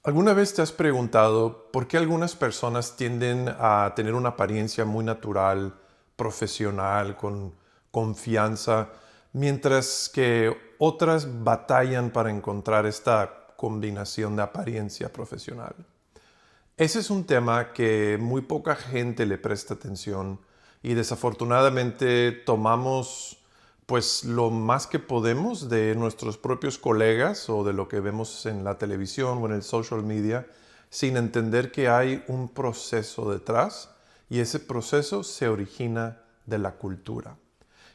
¿Alguna vez te has preguntado por qué algunas personas tienden a tener una apariencia muy natural, profesional, con confianza, mientras que otras batallan para encontrar esta combinación de apariencia profesional? Ese es un tema que muy poca gente le presta atención y desafortunadamente tomamos pues lo más que podemos de nuestros propios colegas o de lo que vemos en la televisión o en el social media sin entender que hay un proceso detrás y ese proceso se origina de la cultura.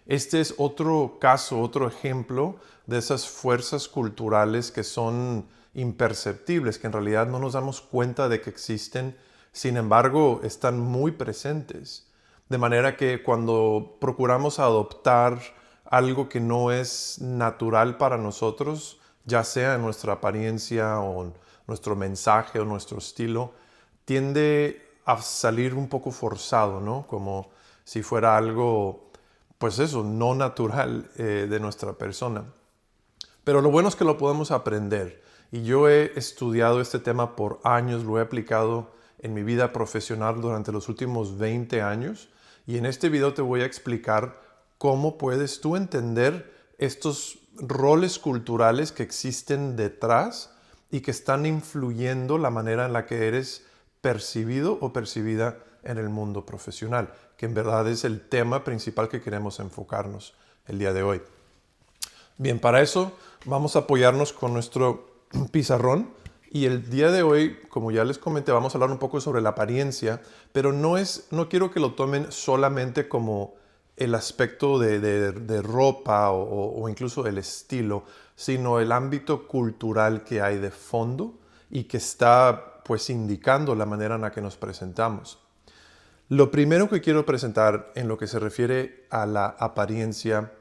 Este es otro caso, otro ejemplo de esas fuerzas culturales que son imperceptibles, que en realidad no nos damos cuenta de que existen, sin embargo, están muy presentes. De manera que cuando procuramos adoptar algo que no es natural para nosotros, ya sea en nuestra apariencia o nuestro mensaje o nuestro estilo, tiende a salir un poco forzado, ¿no? Como si fuera algo pues eso, no natural de nuestra persona. Pero lo bueno es que lo podemos aprender. Y yo he estudiado este tema por años, lo he aplicado en mi vida profesional durante los últimos 20 años. Y en este video te voy a explicar cómo puedes tú entender estos roles culturales que existen detrás y que están influyendo la manera en la que eres percibido o percibida en el mundo profesional, que en verdad es el tema principal que queremos enfocarnos el día de hoy. Bien, para eso vamos a apoyarnos con nuestro pizarrón y el día de hoy, como ya les comenté, vamos a hablar un poco sobre la apariencia, pero no quiero que lo tomen solamente como el aspecto de ropa o incluso el estilo, sino el ámbito cultural que hay de fondo y que está pues indicando la manera en la que nos presentamos. Lo primero que quiero presentar en lo que se refiere a la apariencia,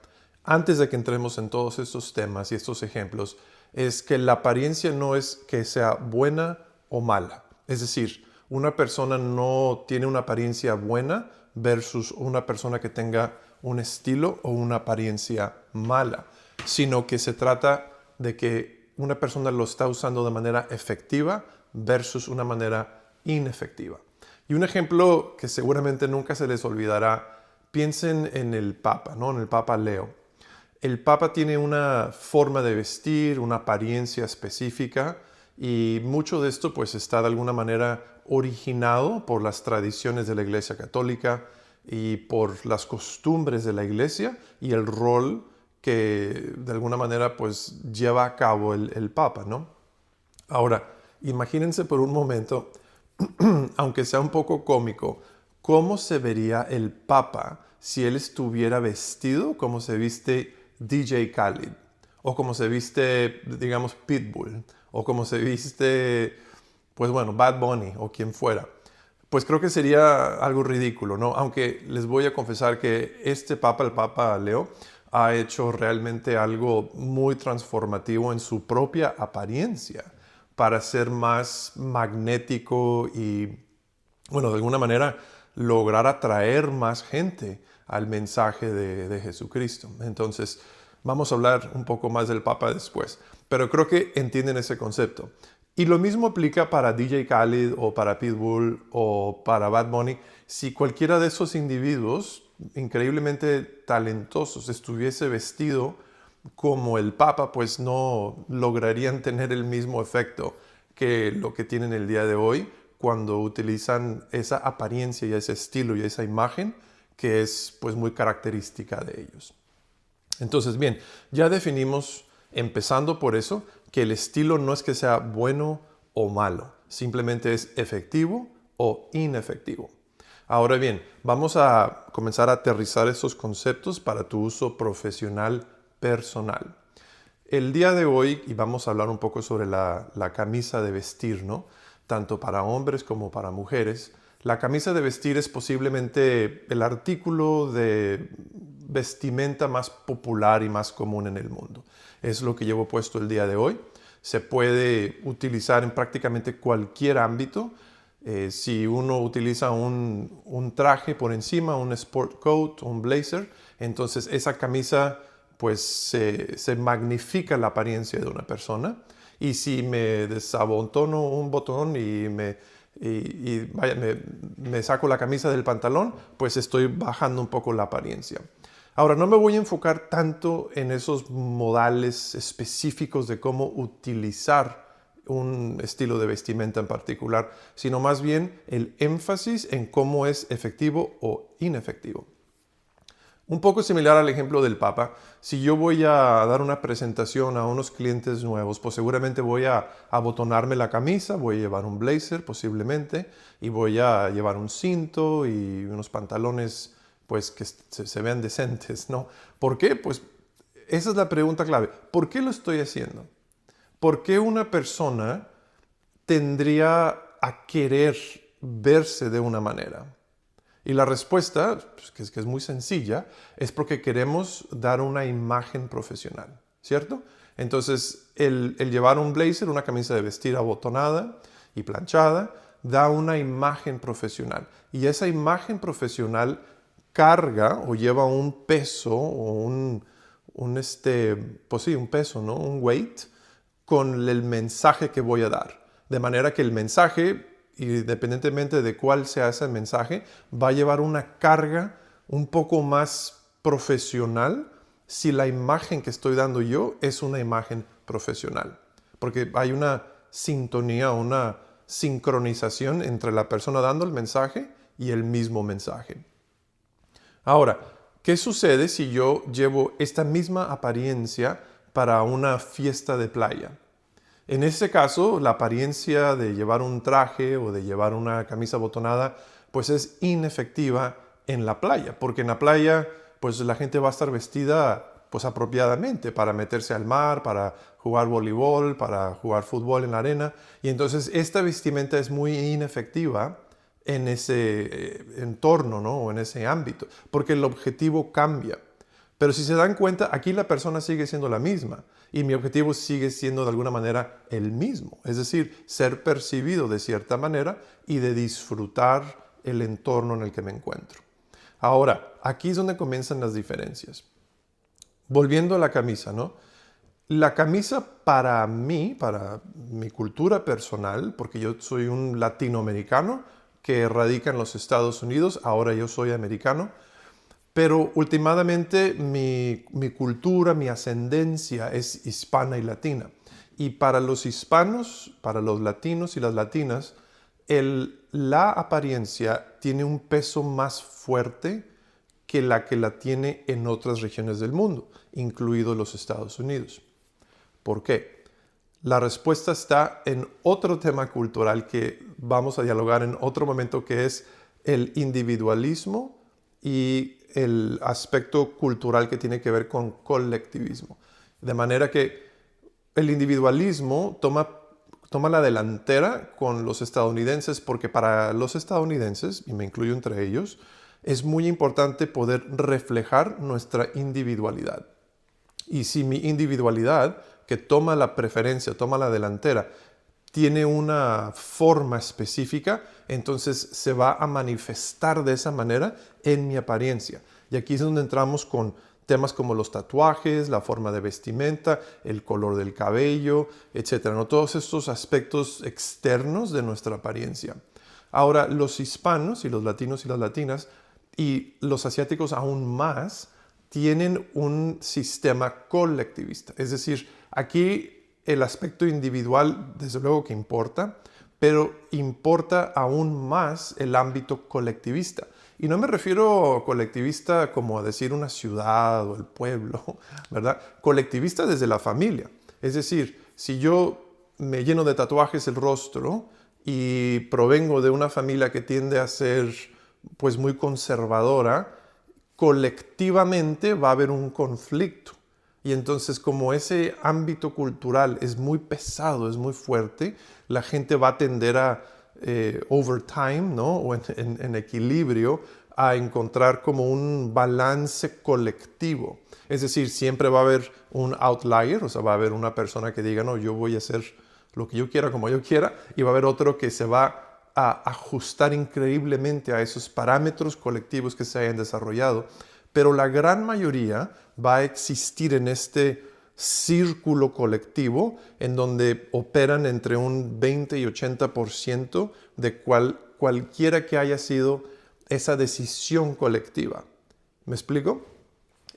antes de que entremos en todos estos temas y estos ejemplos, es que la apariencia no es que sea buena o mala. Es decir, una persona no tiene una apariencia buena versus una persona que tenga un estilo o una apariencia mala, sino que se trata de que una persona lo está usando de manera efectiva versus una manera inefectiva. Y un ejemplo que seguramente nunca se les olvidará, piensen en el Papa, ¿no? En el Papa Leo. El Papa tiene una forma de vestir, una apariencia específica y mucho de esto pues está de alguna manera originado por las tradiciones de la Iglesia Católica y por las costumbres de la Iglesia y el rol que de alguna manera pues lleva a cabo el Papa, ¿no? Ahora, imagínense por un momento, aunque sea un poco cómico, cómo se vería el Papa si él estuviera vestido como se viste DJ Khaled, o como se viste, digamos, Pitbull, o como se viste, pues bueno, Bad Bunny, o quien fuera. Pues creo que sería algo ridículo, ¿no? Aunque les voy a confesar que este Papa, el Papa Leo, ha hecho realmente algo muy transformativo en su propia apariencia para ser más magnético y, bueno, de alguna manera lograr atraer más gente al mensaje de Jesucristo. Entonces, vamos a hablar un poco más del Papa después, pero creo que entienden ese concepto. Y lo mismo aplica para DJ Khaled o para Pitbull o para Bad Bunny. Si cualquiera de esos individuos increíblemente talentosos estuviese vestido como el Papa, pues no lograrían tener el mismo efecto que lo que tienen el día de hoy cuando utilizan esa apariencia y ese estilo y esa imagen que es pues muy característica de ellos. Entonces, bien, ya definimos, empezando por eso, que el estilo no es que sea bueno o malo, simplemente es efectivo o inefectivo. Ahora bien, vamos a comenzar a aterrizar estos conceptos para tu uso profesional personal. El día de hoy, y vamos a hablar un poco sobre la camisa de vestir, ¿no? Tanto para hombres como para mujeres. La camisa de vestir es posiblemente el artículo de vestimenta más popular y más común en el mundo. Es lo que llevo puesto el día de hoy. Se puede utilizar en prácticamente cualquier ámbito. Si uno utiliza un traje por encima, un sport coat, un blazer, entonces esa camisa pues se magnifica la apariencia de una persona Y si me desabotono un botón vaya, me saco la camisa del pantalón, pues estoy bajando un poco la apariencia. Ahora, no me voy a enfocar tanto en esos modales específicos de cómo utilizar un estilo de vestimenta en particular, sino más bien el énfasis en cómo es efectivo o inefectivo. Un poco similar al ejemplo del Papa, si yo voy a dar una presentación a unos clientes nuevos, pues seguramente voy a abotonarme la camisa, voy a llevar un blazer posiblemente, y voy a llevar un cinto y unos pantalones pues que se vean decentes, ¿no? ¿Por qué? Pues esa es la pregunta clave. ¿Por qué lo estoy haciendo? ¿Por qué una persona tendría a querer verse de una manera? Y la respuesta, pues, que es muy sencilla, es porque queremos dar una imagen profesional, ¿cierto? Entonces, el llevar un blazer, una camisa de vestir abotonada y planchada, da una imagen profesional. Y esa imagen profesional carga o lleva un peso o pues sí, un peso, ¿no? Un weight con el mensaje que voy a dar. De manera que el mensaje, independientemente de cuál sea ese mensaje, va a llevar una carga un poco más profesional si la imagen que estoy dando yo es una imagen profesional. Porque hay una sintonía, una sincronización entre la persona dando el mensaje y el mismo mensaje. Ahora, ¿qué sucede si yo llevo esta misma apariencia para una fiesta de playa? En ese caso, la apariencia de llevar un traje o de llevar una camisa abotonada, pues es inefectiva en la playa, porque en la playa, pues la gente va a estar vestida pues apropiadamente para meterse al mar, para jugar voleibol, para jugar fútbol en la arena, y entonces esta vestimenta es muy inefectiva en ese entorno, ¿no? O en ese ámbito, porque el objetivo cambia. Pero si se dan cuenta, aquí la persona sigue siendo la misma y mi objetivo sigue siendo de alguna manera el mismo, es decir, ser percibido de cierta manera y de disfrutar el entorno en el que me encuentro. Ahora, aquí es donde comienzan las diferencias. Volviendo a la camisa, ¿no? La camisa para mí, para mi cultura personal, porque yo soy un latinoamericano que radica en los Estados Unidos, ahora yo soy americano, pero últimamente mi cultura, mi ascendencia es hispana y latina. Y para los hispanos, para los latinos y las latinas, la apariencia tiene un peso más fuerte que la tiene en otras regiones del mundo, incluidos los Estados Unidos. ¿Por qué? La respuesta está en otro tema cultural que vamos a dialogar en otro momento, que es el individualismo y el aspecto cultural que tiene que ver con colectivismo. De manera que el individualismo toma la delantera con los estadounidenses, porque para los estadounidenses, y me incluyo entre ellos, es muy importante poder reflejar nuestra individualidad. Y si mi individualidad, que toma la preferencia, toma la delantera, tiene una forma específica, entonces se va a manifestar de esa manera en mi apariencia. Y aquí es donde entramos con temas como los tatuajes, la forma de vestimenta, el color del cabello, etc., ¿no? Todos estos aspectos externos de nuestra apariencia. Ahora, los hispanos y los latinos y las latinas, y los asiáticos aún más, tienen un sistema colectivista. Es decir, aquí el aspecto individual, desde luego que importa, pero importa aún más el ámbito colectivista. Y no me refiero a colectivista como a decir una ciudad o el pueblo, ¿verdad? Colectivista desde la familia. Es decir, si yo me lleno de tatuajes el rostro y provengo de una familia que tiende a ser pues muy conservadora, colectivamente va a haber un conflicto. Y entonces, como ese ámbito cultural es muy pesado, es muy fuerte, la gente va a tender a, over time, ¿no? O en equilibrio, a encontrar como un balance colectivo. Es decir, siempre va a haber un outlier, o sea, va a haber una persona que diga, no, yo voy a hacer lo que yo quiera, como yo quiera, y va a haber otro que se va a ajustar increíblemente a esos parámetros colectivos que se hayan desarrollado. Pero la gran mayoría va a existir en este círculo colectivo en donde operan entre un 20 y 80% de cualquiera que haya sido esa decisión colectiva. ¿Me explico?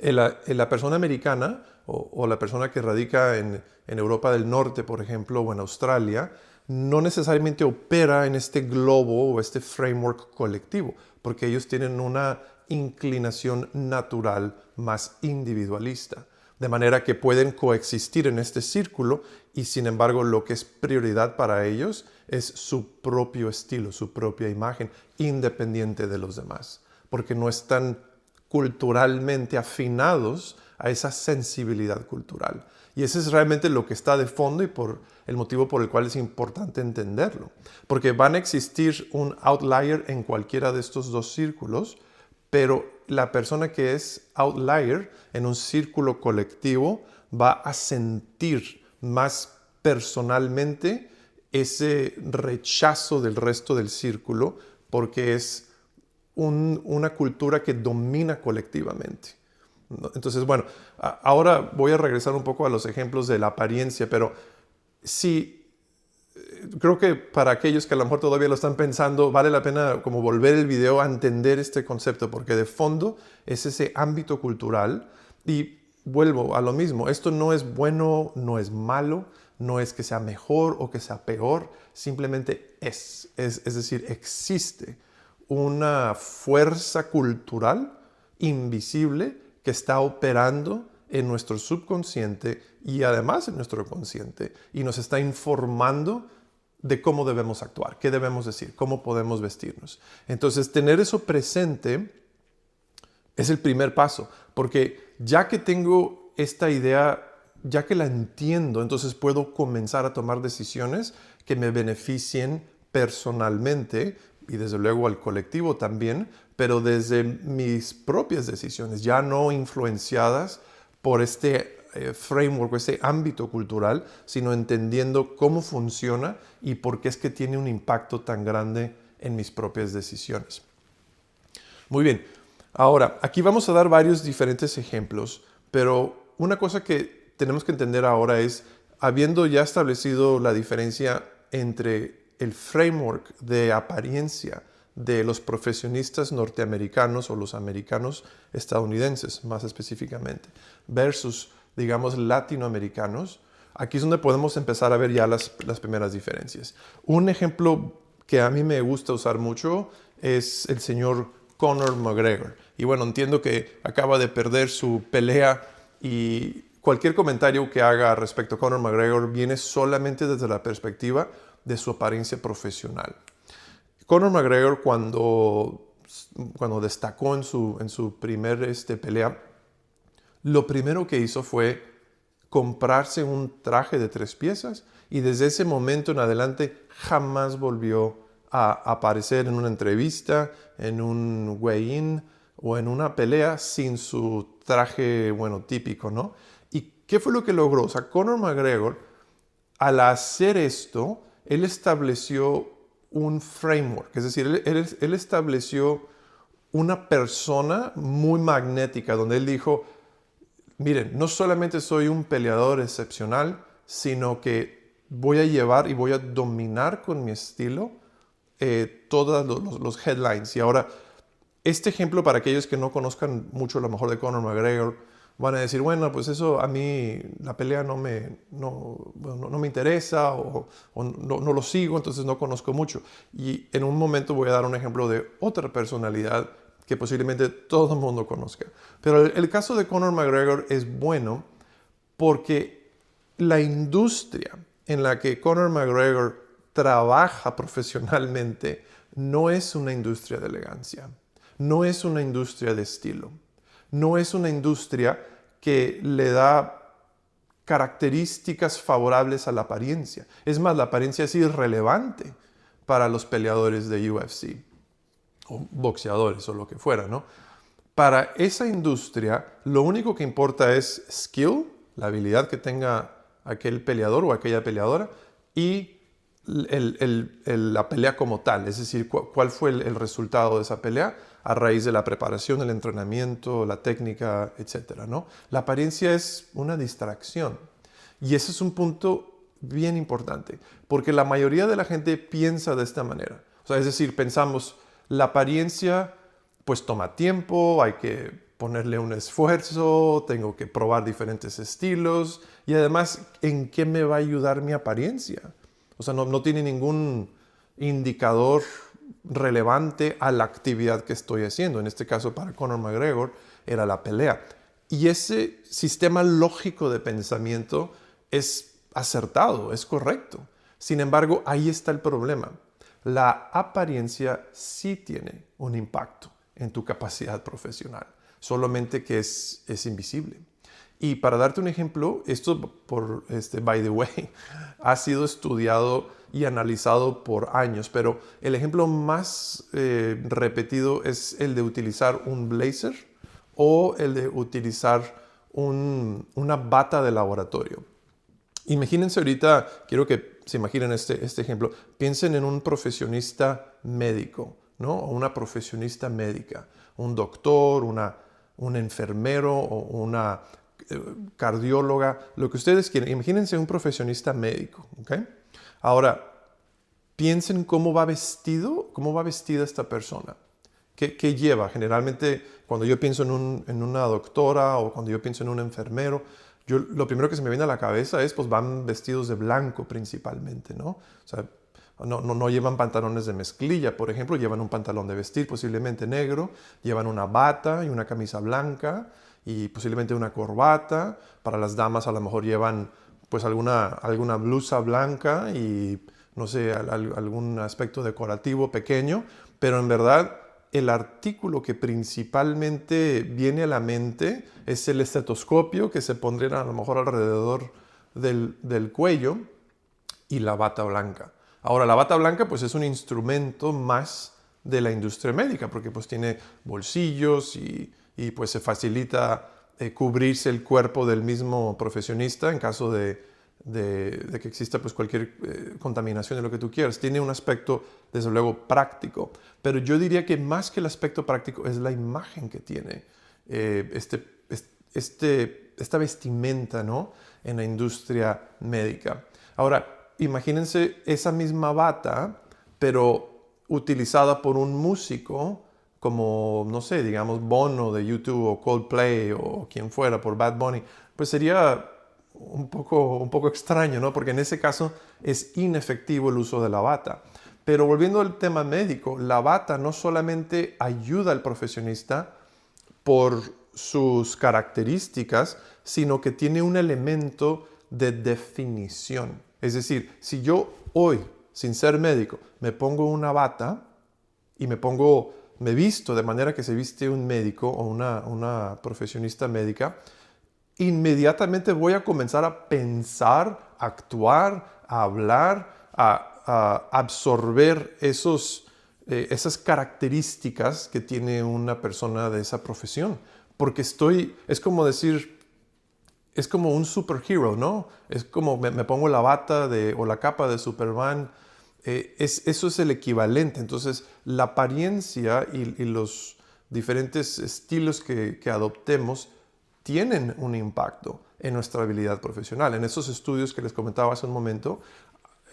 La persona americana o la persona que radica en Europa del Norte, por ejemplo, o en Australia, no necesariamente opera en este globo o este framework colectivo, porque ellos tienen una inclinación natural más individualista, de manera que pueden coexistir en este círculo y sin embargo lo que es prioridad para ellos es su propio estilo, su propia imagen, independiente de los demás, porque no están culturalmente afinados a esa sensibilidad cultural. Y ese es realmente lo que está de fondo y por el motivo por el cual es importante entenderlo. Porque van a existir un outlier en cualquiera de estos dos círculos, pero la persona que es outlier en un círculo colectivo va a sentir más personalmente ese rechazo del resto del círculo porque es una cultura que domina colectivamente. Entonces, bueno, ahora voy a regresar un poco a los ejemplos de la apariencia, pero sí, creo que para aquellos que a lo mejor todavía lo están pensando, vale la pena como volver el video a entender este concepto, porque de fondo es ese ámbito cultural y vuelvo a lo mismo, esto no es bueno, no es malo, no es que sea mejor o que sea peor, simplemente es decir, existe una fuerza cultural invisible que está operando en nuestro subconsciente y además en nuestro consciente y nos está informando de cómo debemos actuar, qué debemos decir, cómo podemos vestirnos. Entonces, tener eso presente es el primer paso, porque ya que tengo esta idea, ya que la entiendo, entonces puedo comenzar a tomar decisiones que me beneficien personalmente y desde luego al colectivo también, pero desde mis propias decisiones, ya no influenciadas por este framework, este ámbito cultural, sino entendiendo cómo funciona y por qué es que tiene un impacto tan grande en mis propias decisiones. Muy bien, ahora aquí vamos a dar varios diferentes ejemplos, pero una cosa que tenemos que entender ahora es, habiendo ya establecido la diferencia entre el framework de apariencia de los profesionistas norteamericanos o los americanos estadounidenses más específicamente versus, digamos, latinoamericanos, aquí es donde podemos empezar a ver ya las primeras diferencias. Un ejemplo que a mí me gusta usar mucho es el señor Conor McGregor. Y bueno, entiendo que acaba de perder su pelea y cualquier comentario que haga respecto a Conor McGregor viene solamente desde la perspectiva de su apariencia profesional. Conor McGregor cuando destacó en su primer pelea, lo primero que hizo fue comprarse un traje de 3 piezas y desde ese momento en adelante jamás volvió a aparecer en una entrevista, en un weigh-in o en una pelea sin su traje, bueno, típico, ¿no? ¿Y qué fue lo que logró? O sea, Conor McGregor, al hacer esto, él estableció un framework, es decir, él estableció una persona muy magnética, donde él dijo, miren, no solamente soy un peleador excepcional, sino que voy a llevar y voy a dominar con mi estilo todos los headlines. Y ahora, este ejemplo para aquellos que no conozcan mucho a lo mejor de Conor McGregor, van a decir, bueno, pues eso a mí, la pelea no me interesa o no lo sigo, entonces no conozco mucho. Y en un momento voy a dar un ejemplo de otra personalidad que posiblemente todo el mundo conozca. Pero el caso de Conor McGregor es bueno porque la industria en la que Conor McGregor trabaja profesionalmente no es una industria de elegancia, no es una industria de estilo. No es una industria que le da características favorables a la apariencia. Es más, la apariencia es irrelevante para los peleadores de UFC o boxeadores o lo que fuera, ¿no? Para esa industria, lo único que importa es skill, la habilidad que tenga aquel peleador o aquella peleadora y la pelea como tal, es decir, cuál fue el resultado de esa pelea a raíz de la preparación, el entrenamiento, la técnica, etcétera, ¿no? La apariencia es una distracción y ese es un punto bien importante, porque la mayoría de la gente piensa de esta manera. O sea, es decir, pensamos, la apariencia pues toma tiempo, hay que ponerle un esfuerzo, tengo que probar diferentes estilos y además, ¿en qué me va a ayudar mi apariencia? O sea, no tiene ningún indicador relevante a la actividad que estoy haciendo. En este caso, para Conor McGregor, era la pelea. Y ese sistema lógico de pensamiento es acertado, es correcto. Sin embargo, ahí está el problema. La apariencia sí tiene un impacto en tu capacidad profesional, solamente que es invisible. Y para darte un ejemplo, esto by the way, ha sido estudiado y analizado por años, pero el ejemplo más repetido es el de utilizar un blazer o el de utilizar una bata de laboratorio. Imagínense ahorita, quiero que se imaginen este ejemplo, piensen en un profesionista médico, ¿no? O una profesionista médica, un doctor, un enfermero o una cardióloga, lo que ustedes quieran. Imagínense un profesionista médico, ¿ok? Ahora, piensen cómo va vestida esta persona. ¿Qué lleva? Generalmente, cuando yo pienso en una doctora o cuando yo pienso en un enfermero, lo primero que se me viene a la cabeza es, pues van vestidos de blanco principalmente, ¿no? O sea, no llevan pantalones de mezclilla, por ejemplo, llevan un pantalón de vestir posiblemente negro, llevan una bata y una camisa blanca y posiblemente una corbata. Para las damas a lo mejor llevan pues alguna blusa blanca y no sé, algún aspecto decorativo pequeño, pero en verdad el artículo que principalmente viene a la mente es el estetoscopio que se pondría a lo mejor alrededor del cuello y la bata blanca. Ahora, la bata blanca pues es un instrumento más de la industria médica porque pues tiene bolsillos y pues se facilita cubrirse el cuerpo del mismo profesionista en caso de que exista pues cualquier contaminación de lo que tú quieras. Tiene un aspecto, desde luego, práctico. Pero yo diría que más que el aspecto práctico es la imagen que tiene esta vestimenta, ¿no? En la industria médica. Ahora, imagínense esa misma bata, pero utilizada por un músico como, no sé, digamos Bono de YouTube o Coldplay o quien fuera, por Bad Bunny, pues sería un poco extraño, ¿no? Porque en ese caso es inefectivo el uso de la bata. Pero volviendo al tema médico, la bata no solamente ayuda al profesionista por sus características, sino que tiene un elemento de definición. Es decir, si yo hoy, sin ser médico, me pongo una bata y me visto de manera que se viste un médico o una profesionista médica, inmediatamente voy a comenzar a pensar, a actuar, a hablar, a absorber esas características que tiene una persona de esa profesión. Porque es como decir, es como un superhero, ¿no? Es como me pongo la bata o la capa de Superman. Eso es el equivalente. Entonces, la apariencia y los diferentes estilos que adoptemos tienen un impacto en nuestra habilidad profesional. En esos estudios que les comentaba hace un momento,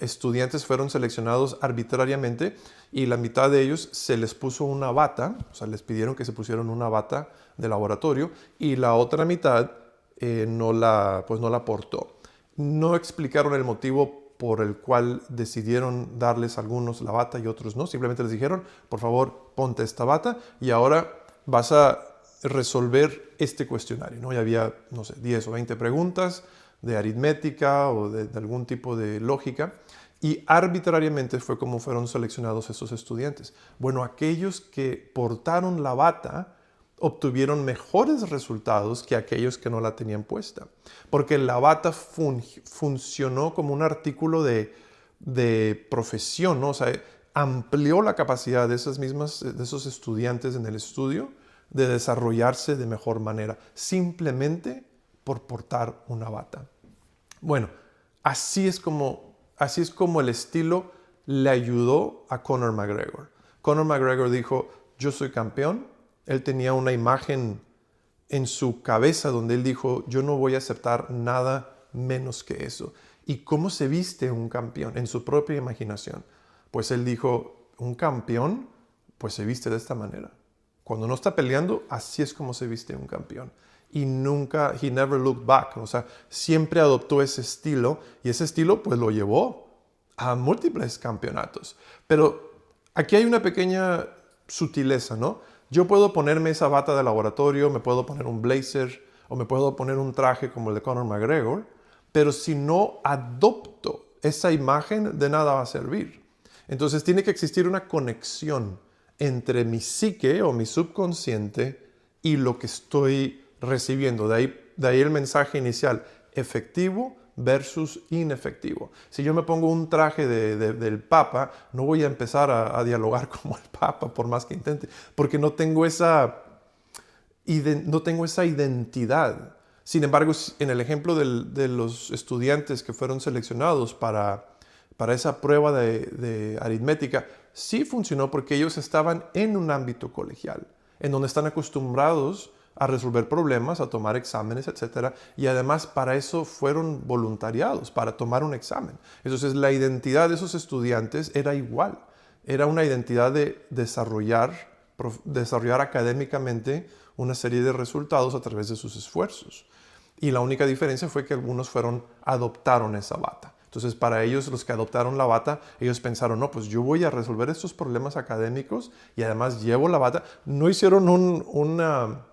estudiantes fueron seleccionados arbitrariamente y la mitad de ellos se les puso una bata, o sea, les pidieron que se pusieran una bata de laboratorio y la otra mitad no la portó. No explicaron el motivo por el cual decidieron darles a algunos la bata y otros no. Simplemente les dijeron, por favor, ponte esta bata y ahora vas a resolver este cuestionario, ¿no? Y había, no sé, 10 o 20 preguntas de aritmética o de algún tipo de lógica y arbitrariamente fue como fueron seleccionados esos estudiantes. Bueno, aquellos que portaron la bata obtuvieron mejores resultados que aquellos que no la tenían puesta, porque la bata funcionó como un artículo de profesión, ¿no? O sea, amplió la capacidad de esos estudiantes en el estudio de desarrollarse de mejor manera, simplemente por portar una bata. Bueno, así así es como el estilo le ayudó a Conor McGregor. Conor McGregor dijo, yo soy campeón. Él tenía una imagen en su cabeza donde él dijo, yo no voy a aceptar nada menos que eso. ¿Y cómo se viste un campeón? En su propia imaginación. Pues él dijo, un campeón pues se viste de esta manera. Cuando no está peleando, así es como se viste un campeón. Y nunca, he never looked back. O sea, siempre adoptó ese estilo y ese estilo pues lo llevó a múltiples campeonatos. Pero aquí hay una pequeña sutileza, ¿no? Yo puedo ponerme esa bata de laboratorio, me puedo poner un blazer o me puedo poner un traje como el de Conor McGregor, pero si no adopto esa imagen, de nada va a servir. Entonces tiene que existir una conexión entre mi psique o mi subconsciente y lo que estoy recibiendo. De ahí el mensaje inicial, efectivo versus inefectivo. Si yo me pongo un traje del Papa, no voy a empezar a dialogar como el Papa, por más que intente, porque no tengo esa identidad. Sin embargo, en el ejemplo de los estudiantes que fueron seleccionados para esa prueba de aritmética, sí funcionó porque ellos estaban en un ámbito colegial, en donde están acostumbrados a resolver problemas, a tomar exámenes, etc. Y además para eso fueron voluntariados, para tomar un examen. Entonces la identidad de esos estudiantes era igual. Era una identidad de desarrollar académicamente una serie de resultados a través de sus esfuerzos. Y la única diferencia fue que algunos adoptaron esa bata. Entonces, para ellos, los que adoptaron la bata, ellos pensaron, no, pues yo voy a resolver estos problemas académicos y además llevo la bata. No hicieron una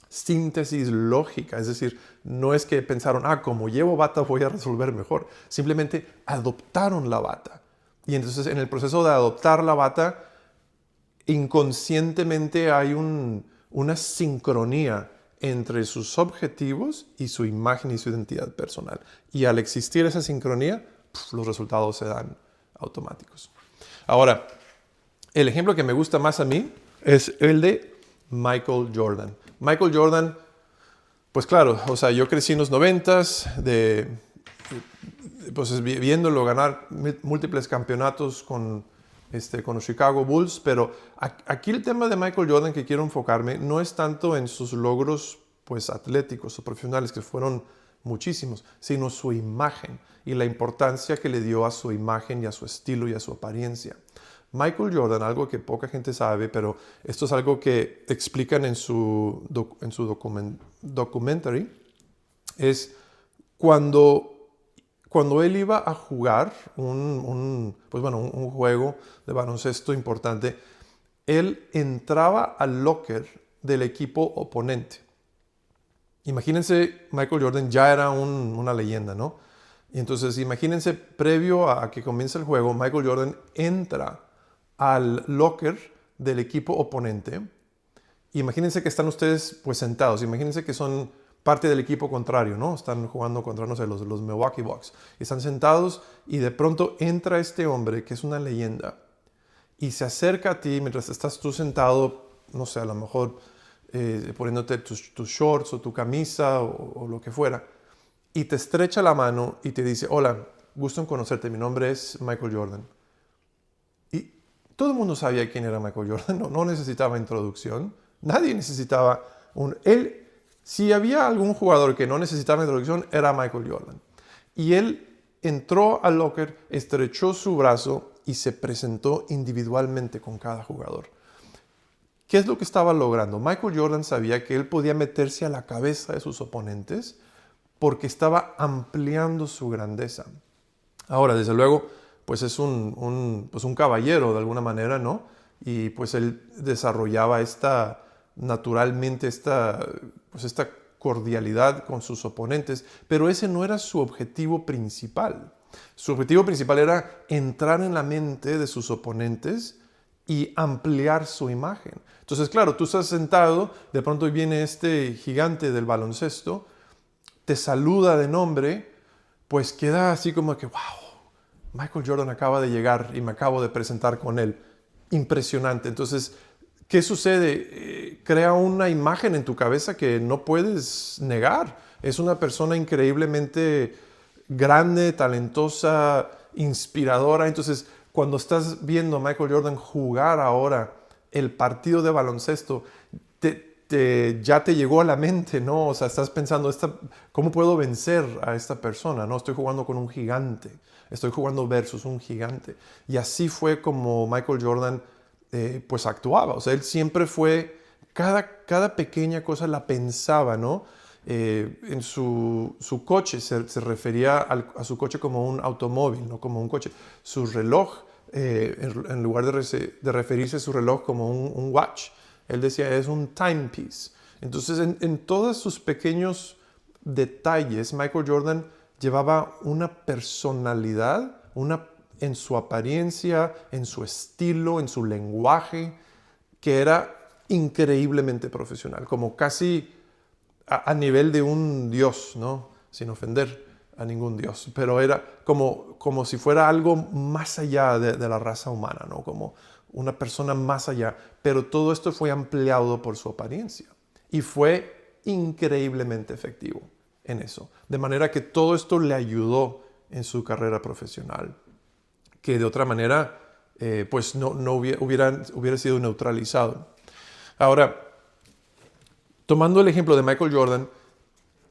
síntesis lógica, es decir, no es que pensaron, como llevo bata voy a resolver mejor. Simplemente adoptaron la bata. Y entonces, en el proceso de adoptar la bata, inconscientemente hay una sincronía entre sus objetivos y su imagen y su identidad personal. Y al existir esa sincronía, los resultados se dan automáticos. Ahora, el ejemplo que me gusta más a mí es el de Michael Jordan. Michael Jordan, pues claro, o sea, yo crecí en los 90s, pues viéndolo ganar múltiples campeonatos con los Chicago Bulls, pero aquí el tema de Michael Jordan que quiero enfocarme no es tanto en sus logros pues atléticos o profesionales, que fueron muchísimos, sino su imagen y la importancia que le dio a su imagen y a su estilo y a su apariencia. Michael Jordan, algo que poca gente sabe, pero esto es algo que explican en su documentary, es cuando él iba a jugar un juego de baloncesto importante, él entraba al locker del equipo oponente. Imagínense, Michael Jordan ya era una leyenda, ¿no? Y entonces, imagínense, previo a que comience el juego, Michael Jordan entra al locker del equipo oponente. Imagínense que están ustedes pues sentados, imagínense que son parte del equipo contrario, ¿no? Están jugando contra, no sé, los Milwaukee Bucks. Están sentados y de pronto entra este hombre que es una leyenda y se acerca a ti mientras estás tú sentado, no sé, a lo mejor poniéndote tus shorts o tu camisa o lo que fuera, y te estrecha la mano y te dice, hola, gusto en conocerte, mi nombre es Michael Jordan. Y todo el mundo sabía quién era Michael Jordan, no necesitaba introducción, nadie necesitaba si había algún jugador que no necesitaba introducción, era Michael Jordan. Y él entró al locker, estrechó su brazo y se presentó individualmente con cada jugador. ¿Qué es lo que estaba logrando? Michael Jordan sabía que él podía meterse a la cabeza de sus oponentes porque estaba ampliando su grandeza. Ahora, desde luego, pues es un caballero de alguna manera, ¿no? Y pues él desarrollaba naturalmente esta cordialidad con sus oponentes, pero ese no era su objetivo principal. Su objetivo principal era entrar en la mente de sus oponentes y ampliar su imagen. Entonces, claro, tú estás sentado, de pronto viene este gigante del baloncesto, te saluda de nombre, pues queda así como que, wow, Michael Jordan acaba de llegar y me acabo de presentar con él. Impresionante. Entonces, ¿qué sucede? Crea una imagen en tu cabeza que no puedes negar. Es una persona increíblemente grande, talentosa, inspiradora. Entonces, cuando estás viendo a Michael Jordan jugar ahora el partido de baloncesto, ya te llegó a la mente, ¿no? O sea, estás pensando, ¿cómo puedo vencer a esta persona? ¿No? Estoy jugando con un gigante, estoy jugando versus un gigante. Y así fue como Michael Jordan pues actuaba. O sea, él siempre fue, cada pequeña cosa la pensaba, ¿no? En su coche, se refería a su coche como un automóvil, no como un coche. Su reloj, en lugar de referirse a su reloj como un watch, él decía, es un timepiece. Entonces, en todos sus pequeños detalles, Michael Jordan llevaba una personalidad, en su apariencia, en su estilo, en su lenguaje, que era increíblemente profesional, como casi a nivel de un dios, ¿no? Sin ofender a ningún dios, pero era como si fuera algo más allá de la raza humana, ¿no? Como una persona más allá, pero todo esto fue ampliado por su apariencia y fue increíblemente efectivo en eso, de manera que todo esto le ayudó en su carrera profesional, que de otra manera pues no hubiera sido neutralizado. Ahora, tomando el ejemplo de Michael Jordan,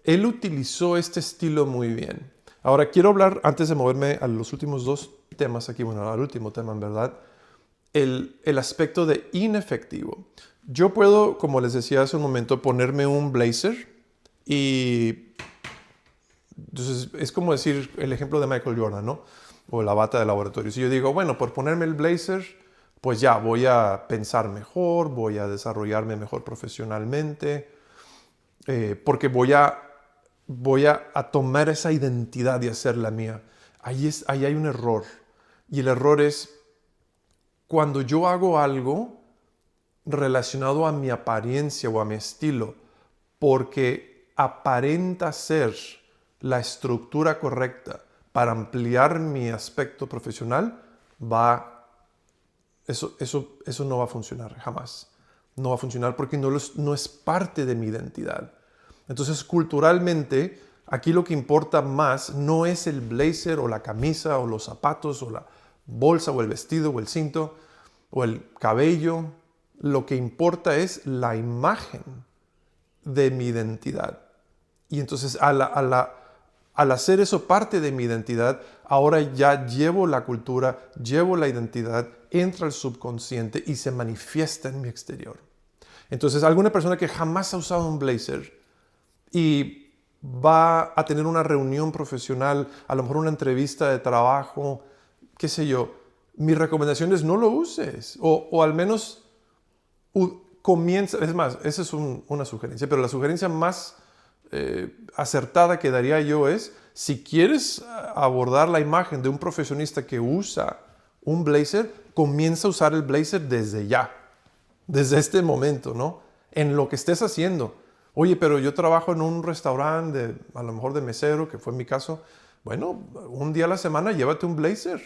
él utilizó este estilo muy bien. Ahora, quiero hablar, antes de moverme a los últimos dos temas aquí, bueno, al último tema en verdad, el aspecto de inefectivo. Yo puedo, como les decía hace un momento, ponerme un blazer y entonces es como decir el ejemplo de Michael Jordan, ¿no? O la bata de laboratorio. Si yo digo, bueno, por ponerme el blazer, pues ya voy a pensar mejor, voy a desarrollarme mejor profesionalmente, porque voy a tomar esa identidad y hacerla mía. Ahí hay un error. Y el error es cuando yo hago algo relacionado a mi apariencia o a mi estilo, porque aparenta ser la estructura correcta para ampliar mi aspecto profesional, eso no va a funcionar jamás. No va a funcionar porque no es parte de mi identidad. Entonces, culturalmente, aquí lo que importa más no es el blazer o la camisa o los zapatos o la bolsa o el vestido o el cinto o el cabello. Lo que importa es la imagen de mi identidad. Y entonces al hacer eso parte de mi identidad, ahora ya llevo la cultura, llevo la identidad, entra al subconsciente y se manifiesta en mi exterior. Entonces, alguna persona que jamás ha usado un blazer y va a tener una reunión profesional, a lo mejor una entrevista de trabajo, qué sé yo, mi recomendación es no lo uses o al menos comienza, es más, esa es una sugerencia, pero la sugerencia más acertada que daría yo es, si quieres abordar la imagen de un profesionista que usa un blazer, comienza a usar el blazer desde ya, desde este momento, ¿no? En lo que estés haciendo. Oye, pero yo trabajo en un restaurante, a lo mejor de mesero, que fue mi caso. Bueno, un día a la semana llévate un blazer,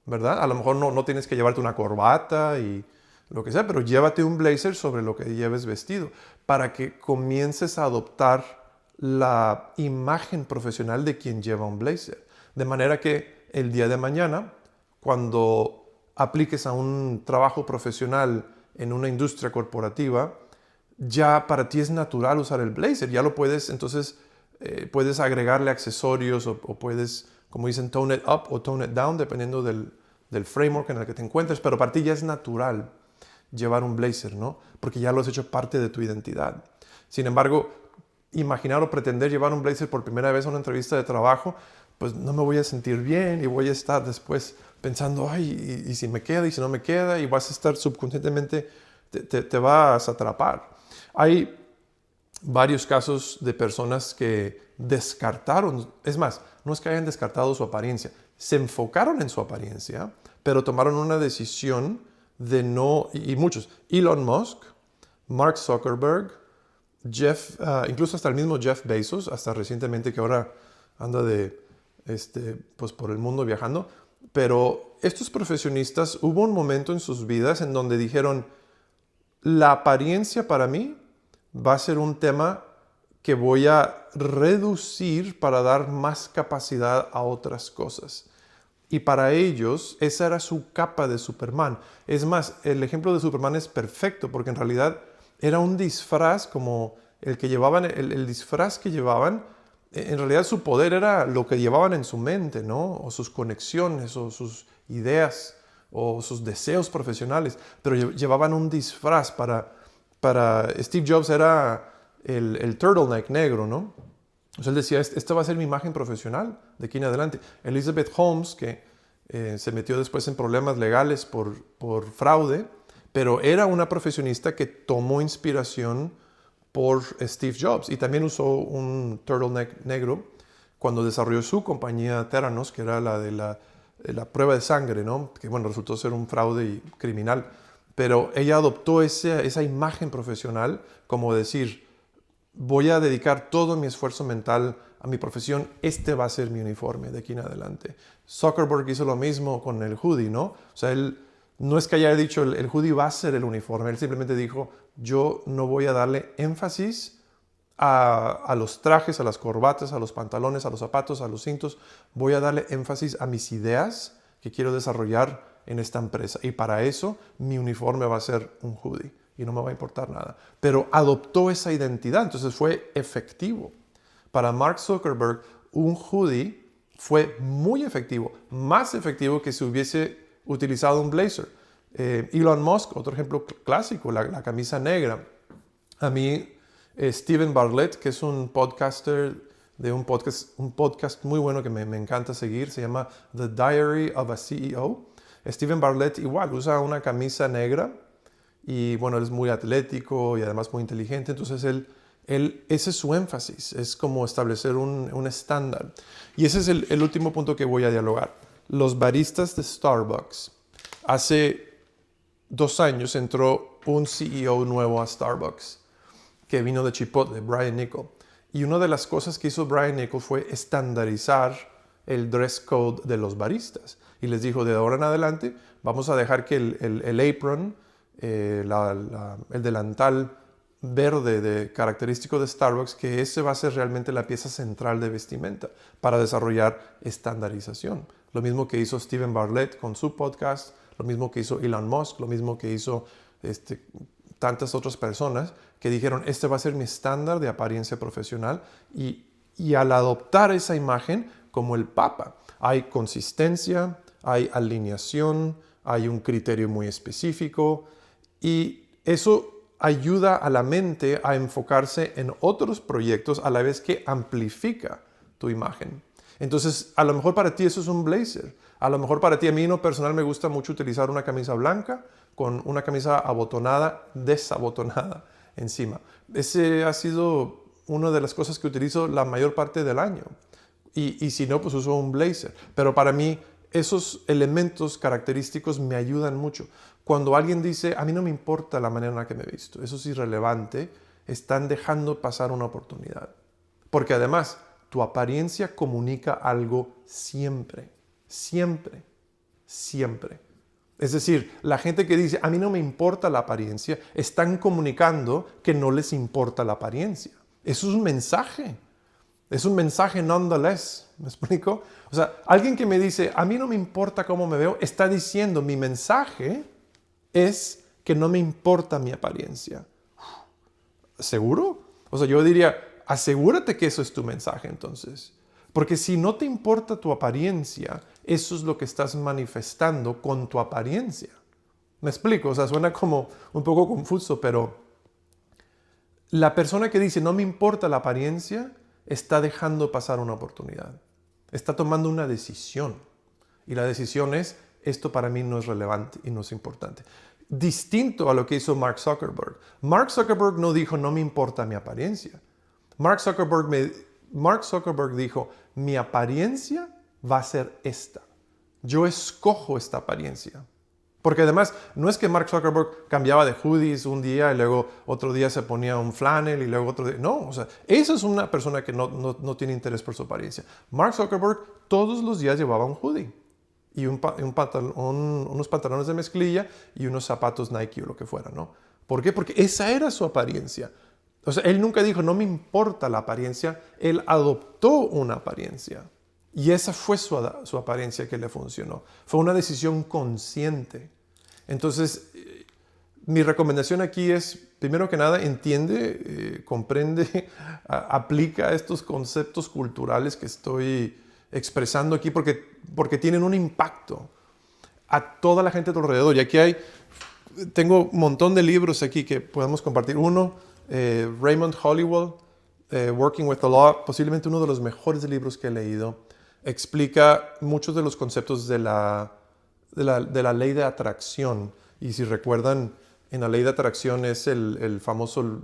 ¿verdad? A lo mejor no tienes que llevarte una corbata y lo que sea, pero llévate un blazer sobre lo que lleves vestido para que comiences a adoptar la imagen profesional de quien lleva un blazer. De manera que el día de mañana, cuando apliques a un trabajo profesional en una industria corporativa, ya para ti es natural usar el blazer. Ya lo puedes, entonces, puedes agregarle accesorios o puedes, como dicen, tone it up o tone it down, dependiendo del framework en el que te encuentres. Pero para ti ya es natural llevar un blazer, ¿no? Porque ya lo has hecho parte de tu identidad. Sin embargo, imaginar o pretender llevar un blazer por primera vez a una entrevista de trabajo, pues no me voy a sentir bien y voy a estar después pensando, ay, y si me queda y si no me queda, y vas a estar subconscientemente, te vas a atrapar. Hay varios casos de personas que descartaron, es más, no es que hayan descartado su apariencia, se enfocaron en su apariencia, pero tomaron una decisión de no, y muchos, Elon Musk, Mark Zuckerberg, incluso hasta el mismo Jeff Bezos, hasta recientemente que ahora anda pues por el mundo viajando, pero estos profesionistas hubo un momento en sus vidas en donde dijeron, la apariencia para mí va a ser un tema que voy a reducir para dar más capacidad a otras cosas. Y para ellos, esa era su capa de Superman. Es más, el ejemplo de Superman es perfecto porque en realidad era un disfraz como el que llevaban, el disfraz que llevaban. En realidad su poder era lo que llevaban en su mente, ¿no? O sus conexiones, o sus ideas, o sus deseos profesionales. Pero llevaban un disfraz para Steve Jobs era el turtleneck negro, ¿no? O sea, él decía, esta va a ser mi imagen profesional de aquí en adelante. Elizabeth Holmes, que se metió después en problemas legales por fraude, pero era una profesionista que tomó inspiración por Steve Jobs y también usó un turtleneck negro cuando desarrolló su compañía Theranos, que era la de la prueba de sangre, ¿no? Que bueno, resultó ser un fraude y criminal. Pero ella adoptó esa imagen profesional como decir, voy a dedicar todo mi esfuerzo mental a mi profesión, este va a ser mi uniforme de aquí en adelante. Zuckerberg hizo lo mismo con el hoodie, ¿no? O sea, él no es que haya dicho el hoodie va a ser el uniforme, él simplemente dijo, yo no voy a darle énfasis a los trajes, a las corbatas, a los pantalones, a los zapatos, a los cintos, voy a darle énfasis a mis ideas que quiero desarrollar en esta empresa. Y para eso mi uniforme va a ser un hoodie y no me va a importar nada. Pero adoptó esa identidad, entonces fue efectivo. Para Mark Zuckerberg, un hoodie fue muy efectivo, más efectivo que si hubiese utilizado un blazer. Elon Musk, otro ejemplo clásico, la camisa negra. A mí, Steven Bartlett, que es un podcaster de un podcast muy bueno que me encanta seguir, se llama The Diary of a CEO. Steven Bartlett igual usa una camisa negra y bueno, él es muy atlético y además muy inteligente, entonces ese es su énfasis, es como establecer un estándar. Y ese es el último punto que voy a dialogar. Los baristas de Starbucks. Hace 2 años entró un CEO nuevo a Starbucks que vino de Chipotle, Brian Niccol. Y una de las cosas que hizo Brian Niccol fue estandarizar el dress code de los baristas. Y les dijo, de ahora en adelante, vamos a dejar que el apron, el delantal verde característico de Starbucks, que ese va a ser realmente la pieza central de vestimenta para desarrollar estandarización. Lo mismo que hizo Steven Bartlett con su podcast, lo mismo que hizo Elon Musk, lo mismo que hizo tantas otras personas que dijeron, este va a ser mi estándar de apariencia profesional y al adoptar esa imagen como el Papa, hay consistencia, hay alineación, hay un criterio muy específico y eso ayuda a la mente a enfocarse en otros proyectos a la vez que amplifica tu imagen. Entonces, a lo mejor para ti eso es un blazer. A lo mejor para ti, a mí en lo personal me gusta mucho utilizar una camisa blanca con una camisa abotonada, desabotonada encima. Ese ha sido una de las cosas que utilizo la mayor parte del año. Y si no, pues uso un blazer. Pero para mí, esos elementos característicos me ayudan mucho. Cuando alguien dice, a mí no me importa la manera en la que me he visto, eso es irrelevante, están dejando pasar una oportunidad. Porque además, tu apariencia comunica algo siempre, siempre, siempre. Es decir, la gente que dice, a mí no me importa la apariencia, están comunicando que no les importa la apariencia. Eso es un mensaje. Es un mensaje nonetheless. ¿Me explico? O sea, alguien que me dice, a mí no me importa cómo me veo, está diciendo, mi mensaje es que no me importa mi apariencia. ¿Seguro? O sea, yo diría, asegúrate que eso es tu mensaje entonces. Porque si no te importa tu apariencia, eso es lo que estás manifestando con tu apariencia. ¿Me explico? O sea, suena como un poco confuso, pero la persona que dice no me importa la apariencia está dejando pasar una oportunidad. Está tomando una decisión. Y la decisión es, esto para mí no es relevante y no es importante. Distinto a lo que hizo Mark Zuckerberg. Mark Zuckerberg no dijo, no me importa mi apariencia. Mark Zuckerberg dijo, mi apariencia va a ser esta. Yo escojo esta apariencia. Porque además, no es que Mark Zuckerberg cambiaba de hoodies un día y luego otro día se ponía un flannel y luego otro día. No, o sea, esa es una persona que no tiene interés por su apariencia. Mark Zuckerberg todos los días llevaba un hoodie y unos pantalones de mezclilla y unos zapatos Nike o lo que fuera, ¿no? ¿Por qué? Porque esa era su apariencia. O sea, él nunca dijo, no me importa la apariencia, él adoptó una apariencia. Y esa fue su apariencia que le funcionó. Fue una decisión consciente. Entonces, mi recomendación aquí es, primero que nada, entiende, comprende, aplica estos conceptos culturales que estoy expresando aquí porque tienen un impacto a toda la gente a tu alrededor. Y aquí tengo un montón de libros aquí que podemos compartir. Uno, Raymond Holliwell, Working with the Law, posiblemente uno de los mejores libros que he leído. Explica muchos de los conceptos de la ley de atracción. Y si recuerdan, en la ley de atracción es el famoso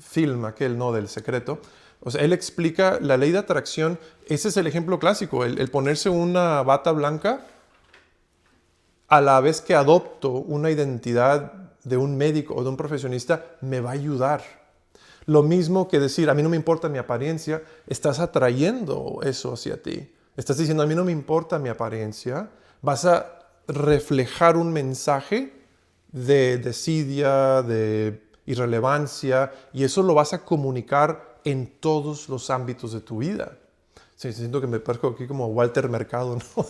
film aquel, ¿no? Del secreto. O sea, él explica la ley de atracción. Ese es el ejemplo clásico, el ponerse una bata blanca a la vez que adopto una identidad de un médico o de un profesionista, me va a ayudar. Lo mismo que decir, a mí no me importa mi apariencia, estás atrayendo eso hacia ti. Estás diciendo, a mí no me importa mi apariencia, vas a reflejar un mensaje de desidia, de irrelevancia, y eso lo vas a comunicar en todos los ámbitos de tu vida. Sí, siento que me parezco aquí como Walter Mercado, ¿no?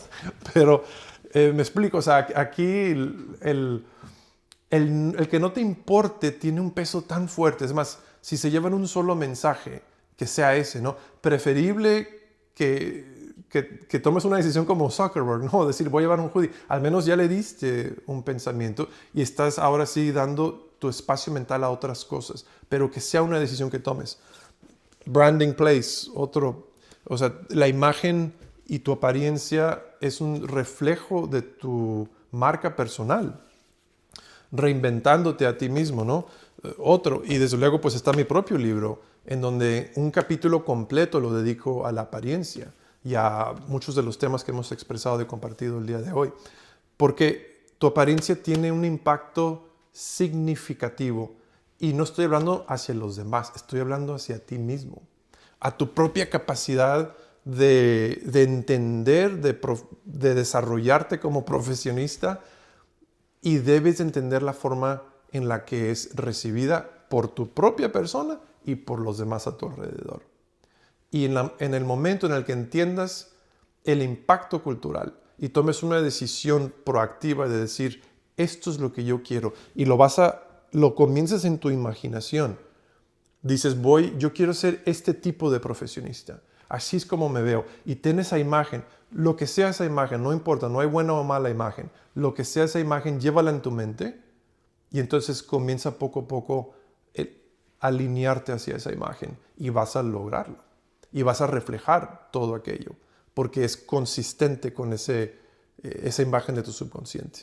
Pero me explico, o sea, aquí el que no te importe tiene un peso tan fuerte. Es más, si se llevan un solo mensaje, que sea ese, ¿no? Preferible que tomes una decisión como Zuckerberg, ¿no? Decir, voy a llevar un hoodie. Al menos ya le diste un pensamiento y estás ahora sí dando tu espacio mental a otras cosas, pero que sea una decisión que tomes. Branding Place, otro. O sea, la imagen y tu apariencia es un reflejo de tu marca personal. Reinventándote a ti mismo, ¿no? Otro. Y desde luego, pues está mi propio libro, en donde un capítulo completo lo dedico a la apariencia y a muchos de los temas que hemos expresado y compartido el día de hoy. Porque tu apariencia tiene un impacto significativo. Y no estoy hablando hacia los demás, estoy hablando hacia ti mismo. A tu propia capacidad de entender, de desarrollarte como profesionista, y debes entender la forma en la que es recibida por tu propia persona y por los demás a tu alrededor. Y en el momento en el que entiendas el impacto cultural y tomes una decisión proactiva de decir, esto es lo que yo quiero, y lo comienzas en tu imaginación. Dices, yo quiero ser este tipo de profesionista. Así es como me veo. Y ten esa imagen. Lo que sea esa imagen, no importa, no hay buena o mala imagen. Lo que sea esa imagen, llévala en tu mente. Y entonces comienza poco a poco a alinearte hacia esa imagen. Y vas a lograrlo. Y vas a reflejar todo aquello. Porque es consistente con esa imagen de tu subconsciente.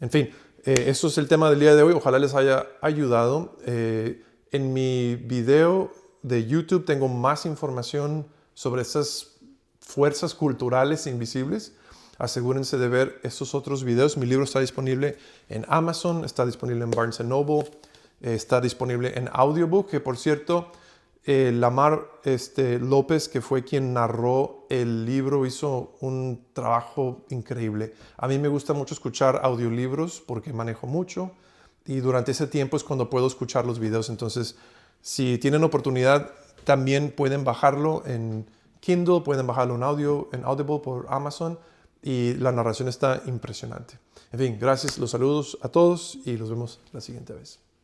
En fin, eso es el tema del día de hoy. Ojalá les haya ayudado. En mi video de YouTube tengo más información sobre esas fuerzas culturales invisibles. Asegúrense de ver esos otros videos. Mi libro está disponible en Amazon, está disponible en Barnes & Noble, está disponible en audiobook, que por cierto, Lamar López, que fue quien narró el libro, hizo un trabajo increíble. A mí me gusta mucho escuchar audiolibros porque manejo mucho. Y durante ese tiempo es cuando puedo escuchar los videos. Entonces, si tienen oportunidad, también pueden bajarlo en Kindle, pueden bajarlo en Audible por Amazon. Y la narración está impresionante. En fin, gracias, los saludos a todos y los vemos la siguiente vez.